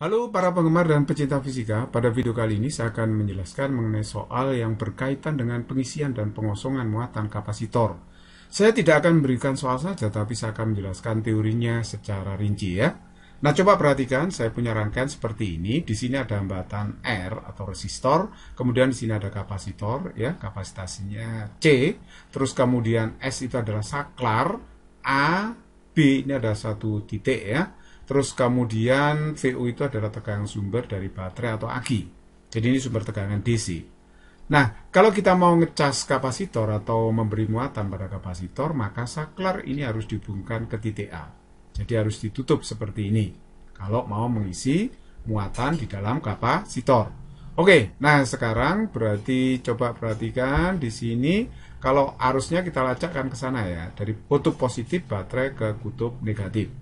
Halo para penggemar dan pecinta fisika, pada video kali ini saya akan menjelaskan mengenai soal yang berkaitan dengan pengisian dan pengosongan muatan kapasitor. Saya tidak akan memberikan soal saja, tapi saya akan menjelaskan teorinya secara rinci ya. Nah, coba perhatikan, saya punya rangkaian seperti ini. Di sini ada hambatan R atau resistor, kemudian di sini ada kapasitor, ya, kapasitasnya C, terus kemudian S itu adalah saklar, A, B ini ada satu titik ya. Terus kemudian VU itu adalah tegangan sumber dari baterai atau aki. Jadi ini sumber tegangan DC. Nah, kalau kita mau ngecas kapasitor atau memberi muatan pada kapasitor, maka saklar ini harus dihubungkan ke titik A. Jadi harus ditutup seperti ini. Kalau mau mengisi muatan di dalam kapasitor. Oke, nah sekarang berarti coba perhatikan di sini. Kalau arusnya kita lacakkan ke sana ya, dari kutub positif baterai ke kutub negatif.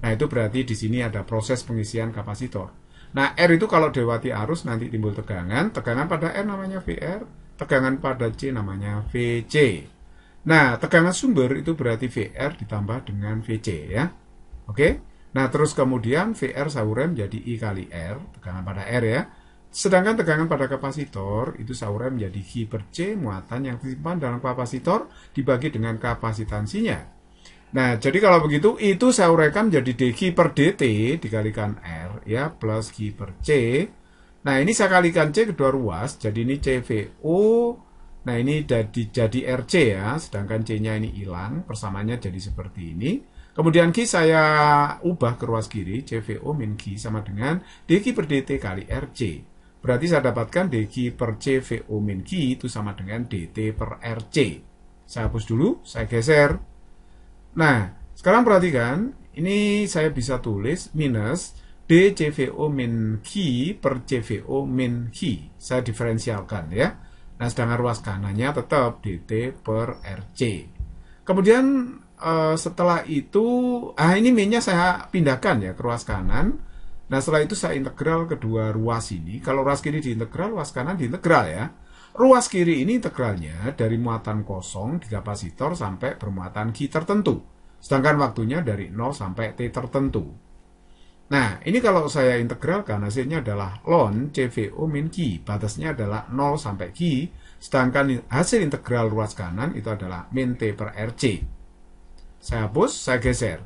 Nah, itu berarti di sini ada proses pengisian kapasitor. Nah, R itu kalau dilewati arus nanti timbul tegangan. Tegangan pada R namanya VR, tegangan pada C namanya VC. Nah, tegangan sumber itu berarti VR ditambah dengan VC ya. Oke. Nah, terus kemudian VR saurem jadi I kali R, tegangan pada R ya. Sedangkan tegangan pada kapasitor itu saurem menjadi Q per C, muatan yang disimpan dalam kapasitor dibagi dengan kapasitansinya. Nah, jadi kalau begitu, itu saya uraikan menjadi dQ per dt dikalikan R, ya, plus Q per C. Nah, ini saya kalikan C kedua ruas, jadi ini CVO. Nah, ini jadi RC ya, sedangkan C-nya ini hilang, persamaannya jadi seperti ini. Kemudian Q saya ubah ke ruas kiri, CVO min Q sama dengan dQ per dt kali RC. Berarti saya dapatkan dQ per CVO min Q itu sama dengan dt per RC. Saya hapus dulu, saya geser. Nah, sekarang perhatikan, ini saya bisa tulis minus dCVO min Q per CVO min Q. Saya diferensialkan ya. Nah, sedangkan ruas kanannya tetap dt per RC. Kemudian setelah itu, ini min-nya saya pindahkan ya ke ruas kanan. Nah, setelah itu saya integral kedua ruas ini. Kalau ruas kiri diintegral, ruas kanan diintegral ya. Ruas kiri ini integralnya dari muatan kosong di kapasitor sampai bermuatan Q tertentu. Sedangkan waktunya dari 0 sampai T tertentu. Nah, ini kalau saya integralkan hasilnya adalah ln CVO min Q. Batasnya adalah 0 sampai Q. Sedangkan hasil integral ruas kanan itu adalah min T per RC. Saya hapus, saya geser.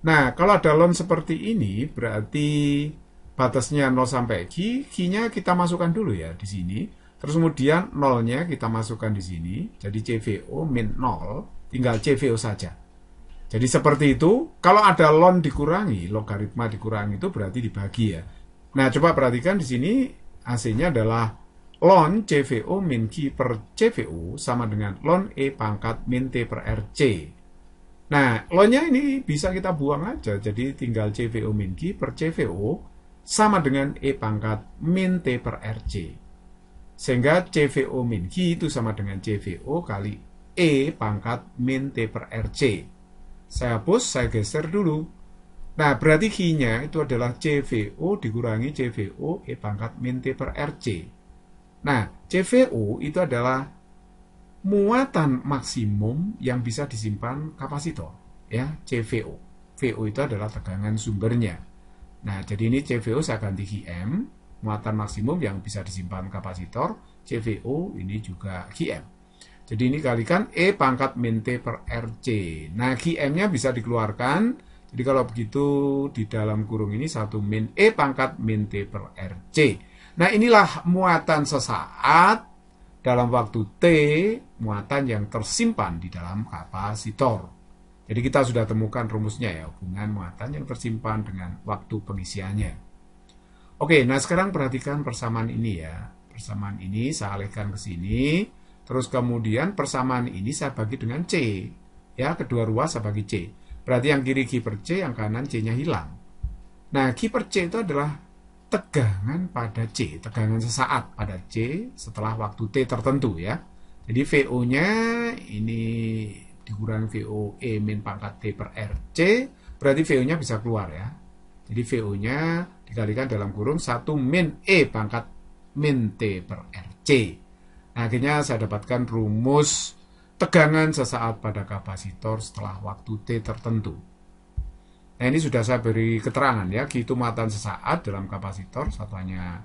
Nah, kalau ada ln seperti ini, berarti batasnya 0 sampai Q. Q-nya kita masukkan dulu ya di sini. Terus kemudian 0-nya kita masukkan di sini. Jadi CVO min 0, tinggal CVO saja. Jadi seperti itu. Kalau ada ln dikurangi, logaritma dikurangi itu berarti dibagi ya. Nah, coba perhatikan di sini hasilnya adalah ln CVO min Q per CVO sama dengan ln E pangkat min T per RC. Nah, ln-nya ini bisa kita buang aja. Jadi tinggal CVO min Q per CVO sama dengan E pangkat min T per RC. Sehingga CVO min Q itu sama dengan CVO kali E pangkat min T per RC. Saya hapus, saya geser dulu. Nah, berarti Q-nya itu adalah CVO dikurangi CVO E pangkat min T per RC. Nah, CVO itu adalah muatan maksimum yang bisa disimpan kapasitor. Ya, CVO. VO itu adalah tegangan sumbernya. Nah, jadi ini CVO saya ganti QM. Muatan maksimum yang bisa disimpan kapasitor, CVO ini juga QM. Jadi ini kalikan E pangkat min T per RC. Nah, QM-nya bisa dikeluarkan. Jadi kalau begitu di dalam kurung ini 1 min E pangkat min T per RC. Nah, inilah muatan sesaat dalam waktu T, muatan yang tersimpan di dalam kapasitor. Jadi kita sudah temukan rumusnya ya, hubungan muatan yang tersimpan dengan waktu pengisiannya. Oke, nah sekarang perhatikan persamaan ini ya. Persamaan ini saya alihkan ke sini. Terus kemudian persamaan ini saya bagi dengan C. Ya, kedua ruas saya bagi C. Berarti yang kiri Q per C, yang kanan C-nya hilang. Nah, Q per C itu adalah tegangan pada C. Tegangan sesaat pada C setelah waktu T tertentu ya. Jadi VO-nya ini dikurangi VO E min pangkat T per RC. Berarti VO-nya bisa keluar ya. Jadi VO-nya dikalikan dalam kurung 1 min E pangkat min T per RC. Nah, akhirnya saya dapatkan rumus tegangan sesaat pada kapasitor setelah waktu T tertentu. Nah, ini sudah saya beri keterangan ya. Q itu muatan sesaat dalam kapasitor, satuannya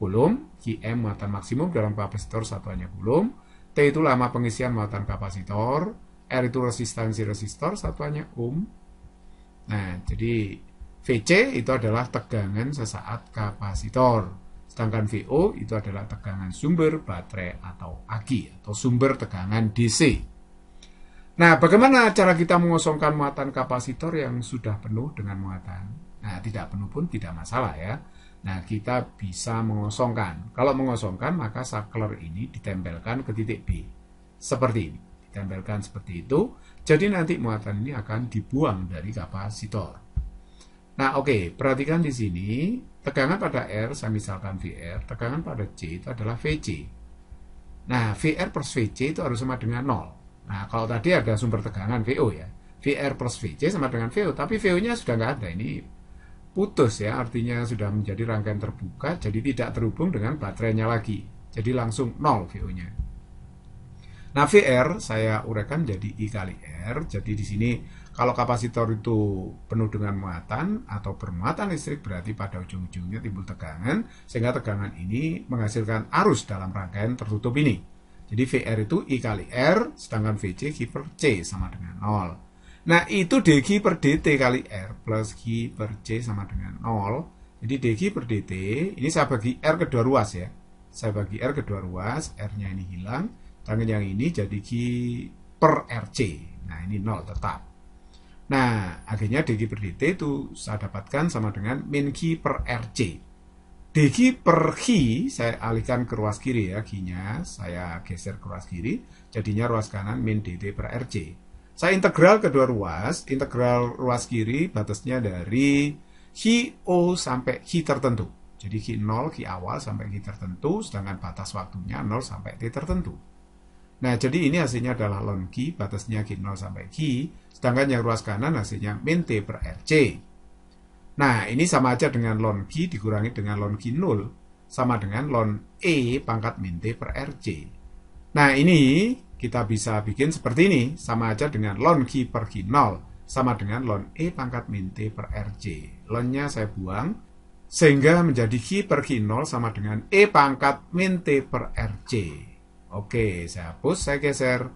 kulum. Qm muatan maksimum dalam kapasitor, satuannya kulum. T itu lama pengisian muatan kapasitor. R itu resistansi resistor, satuannya ohm. Nah, jadi VC itu adalah tegangan sesaat kapasitor. Sedangkan VO itu adalah tegangan sumber baterai atau aki, atau sumber tegangan DC. Nah, bagaimana cara kita mengosongkan muatan kapasitor yang sudah penuh dengan muatan? Nah, tidak penuh pun tidak masalah ya. Nah, kita bisa mengosongkan. Kalau mengosongkan, maka saklar ini ditempelkan ke titik B. Seperti ini. Ditempelkan seperti itu. Jadi nanti muatan ini akan dibuang dari kapasitor. Nah, oke, perhatikan di sini, tegangan pada R, saya misalkan VR, tegangan pada C itu adalah VC. Nah, VR plus VC itu harus sama dengan 0. Nah, kalau tadi ada sumber tegangan VO ya, VR plus VC sama dengan VO, tapi VO-nya sudah nggak ada, ini putus ya, artinya sudah menjadi rangkaian terbuka, jadi tidak terhubung dengan baterainya lagi. Jadi langsung 0 VO-nya. Nah, VR saya uraikan jadi I kali R. Jadi di sini kalau kapasitor itu penuh dengan muatan atau bermuatan listrik, berarti pada ujung-ujungnya timbul tegangan, sehingga tegangan ini menghasilkan arus dalam rangkaian tertutup ini. Jadi VR itu I kali R, sedangkan VC Q per C sama dengan 0. Nah, itu dQ per dt kali R plus Q per C sama dengan 0. Jadi dQ per dt, ini saya bagi R kedua ruas ya. Saya bagi R kedua ruas, R-nya ini hilang. Dan yang ini jadi Q per RC. Nah, ini 0 tetap. Nah, akhirnya dQ per dt itu saya dapatkan sama dengan min Q per RC. dQ per Q, saya alihkan ke ruas kiri ya, Q-nya saya geser ke ruas kiri, jadinya ruas kanan min dt per RC. Saya integral kedua ruas, integral ruas kiri batasnya dari QO sampai Q tertentu. Jadi Q0, Q awal sampai Q tertentu, sedangkan batas waktunya 0 sampai T tertentu. Nah, jadi ini hasilnya adalah ln Q, batasnya Q0 sampai Q, sedangkan yang ruas kanan hasilnya min T per RC. Nah, ini sama aja dengan ln Q dikurangi dengan ln Q0, sama dengan ln E pangkat min T per RC. Nah, ini kita bisa bikin seperti ini, sama aja dengan ln Q per Q0, sama dengan ln E pangkat min T per RC. Ln-nya saya buang, sehingga menjadi Q per Q0 sama dengan E pangkat min T per RC. Oke, saya hapus, saya geser.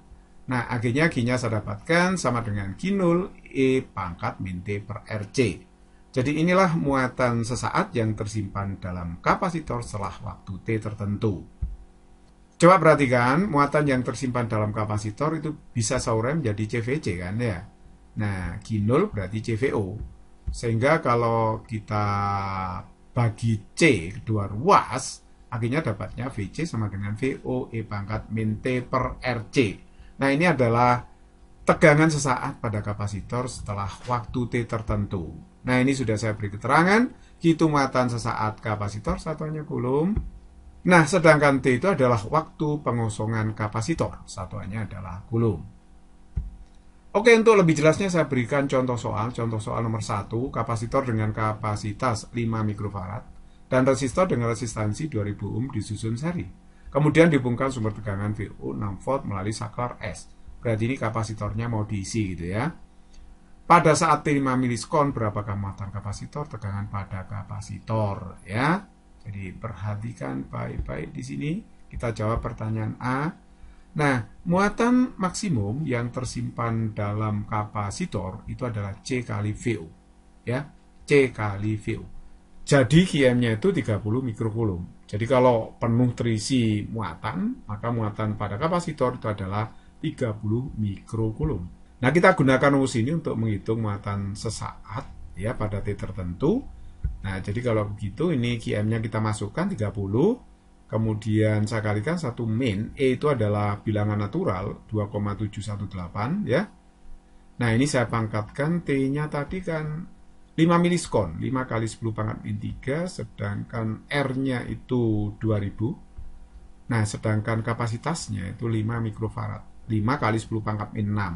Nah, akhirnya Q-nya saya dapatkan sama dengan Q0 E pangkat min T per RC. Jadi inilah muatan sesaat yang tersimpan dalam kapasitor setelah waktu T tertentu. Coba perhatikan, muatan yang tersimpan dalam kapasitor itu bisa saya urai menjadi CVC kan ya. Nah, Q0 berarti CVO. Sehingga kalau kita bagi C kedua ruas, akhirnya dapatnya VC sama dengan VO E pangkat min T per RC. Nah, ini adalah tegangan sesaat pada kapasitor setelah waktu T tertentu. Nah, ini sudah saya beri keterangan. Q itu muatan sesaat kapasitor, satuannya kulum. Nah, sedangkan T itu adalah waktu pengosongan kapasitor, satuannya adalah kulum. Oke, untuk lebih jelasnya saya berikan contoh soal. Contoh soal nomor 1, kapasitor dengan kapasitas 5 mikrofarad dan resistor dengan resistansi 2000 ohm disusun seri. Kemudian dihubungkan sumber tegangan VO 6 volt melalui saklar S. Berarti ini kapasitornya mau diisi gitu ya. Pada saat T 5 milisekon, berapakah muatan kapasitor, tegangan pada kapasitor ya. Jadi perhatikan baik-baik di sini. Kita jawab pertanyaan A. Nah, muatan maksimum yang tersimpan dalam kapasitor itu adalah C kali VO ya. C kali VO. Jadi Qm-nya itu 30 mikrokulum. Jadi kalau penuh terisi muatan, maka muatan pada kapasitor itu adalah 30 mikrokulum. Nah, kita gunakan rumus ini untuk menghitung muatan sesaat ya pada T tertentu. Nah, jadi kalau begitu ini Qm-nya kita masukkan 30, kemudian saya kalikan 1 min, E itu adalah bilangan natural 2,718 ya. Nah, ini saya pangkatkan T-nya tadi kan 5 milisekon, 5 kali 10 pangkat min 3, sedangkan R-nya itu 2000. Nah, sedangkan kapasitasnya itu 5 mikrofarad, 5 kali 10 pangkat min 6.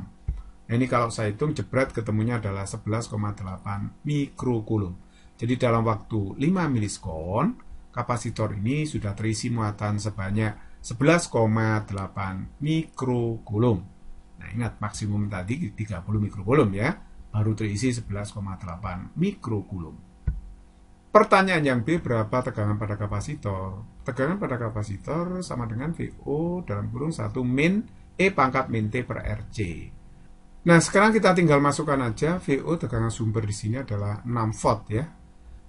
Nah, ini kalau saya hitung jebret ketemunya adalah 11,8 mikrokulum. Jadi dalam waktu 5 milisekon, kapasitor ini sudah terisi muatan sebanyak 11,8 mikrokulum. Nah, ingat maksimum tadi 30 mikrokulum ya. baru terisi 11,8 mikrokulum. Pertanyaan yang B, berapa tegangan pada kapasitor? Tegangan pada kapasitor sama dengan VO dalam kurung 1 min E pangkat min T per RC. Nah, sekarang kita tinggal masukkan aja VO tegangan sumber di sini adalah 6 volt ya.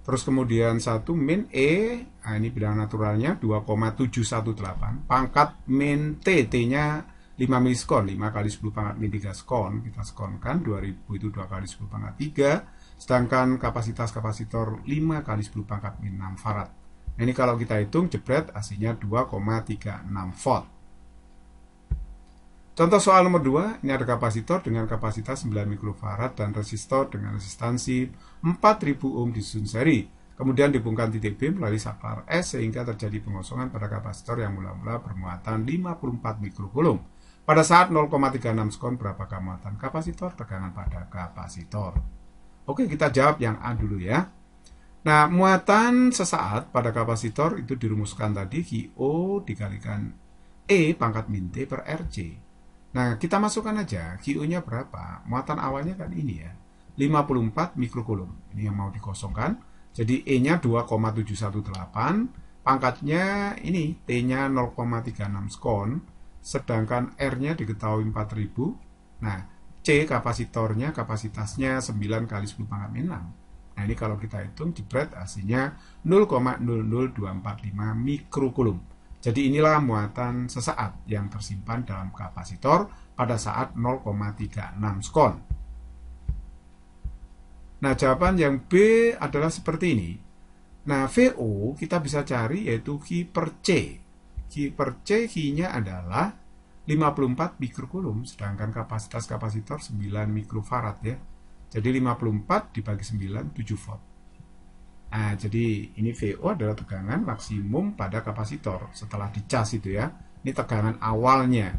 Terus kemudian 1 min E, nah ini bilangan naturalnya 2,718, pangkat min T, T-nya 5 milisekon, 5 kali 10 pangkat min 3 sekon, kita sekonkan 2000 itu 2 kali 10 pangkat 3, sedangkan kapasitas kapasitor 5 kali 10 pangkat min 6 farad. Nah, ini kalau kita hitung jebret hasilnya 2,36 volt. Contoh soal nomor 2, ini ada kapasitor dengan kapasitas 9 mikrofarad dan resistor dengan resistansi 4000 ohm disusun seri. Kemudian dihubungkan titik B melalui saklar S sehingga terjadi pengosongan pada kapasitor yang mula-mula bermuatan 54 mikrokulum. Pada saat 0,36 sekon berapakah muatan kapasitor, tegangan pada kapasitor? Oke, kita jawab yang A dulu ya. Nah, muatan sesaat pada kapasitor itu dirumuskan tadi QO dikalikan E pangkat min T per RC. Nah, kita masukkan aja QO-nya berapa. Muatan awalnya kan ini ya, 54 mikrokulum. Ini yang mau dikosongkan. Jadi E-nya 2,718, pangkatnya ini T-nya 0,36 sekon, sedangkan R-nya diketahui 4000. Nah, C kapasitornya, kapasitasnya 9 kali 10 pangkat min 6. Nah, ini kalau kita hitung jebret hasilnya 0,00245 mikrokulum. Jadi inilah muatan sesaat yang tersimpan dalam kapasitor pada saat 0,36 sekon. Nah, jawaban yang B adalah seperti ini. Nah, VO kita bisa cari yaitu Q per C. Q per C, Q-nya adalah 54 mikrokulum, sedangkan kapasitas kapasitor 9 mikrofarad ya. Jadi 54 dibagi 9, 7 volt. Nah, jadi ini VO adalah tegangan maksimum pada kapasitor setelah dicas itu ya. Ini tegangan awalnya.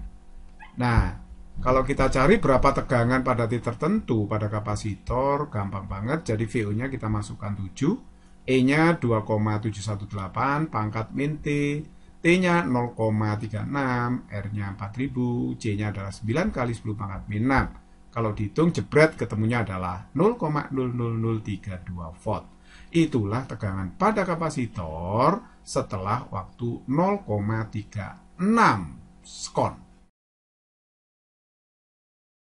Nah, kalau kita cari berapa tegangan pada titik tertentu pada kapasitor, gampang banget. Jadi VO-nya kita masukkan 7, E-nya 2,718, pangkat min T, T-nya 0,36, R-nya 4000, C-nya adalah 9 kali 10 pangkat min 6. Kalau dihitung jebret ketemunya adalah 0,00032 volt. Itulah tegangan pada kapasitor setelah waktu 0,36 sekon.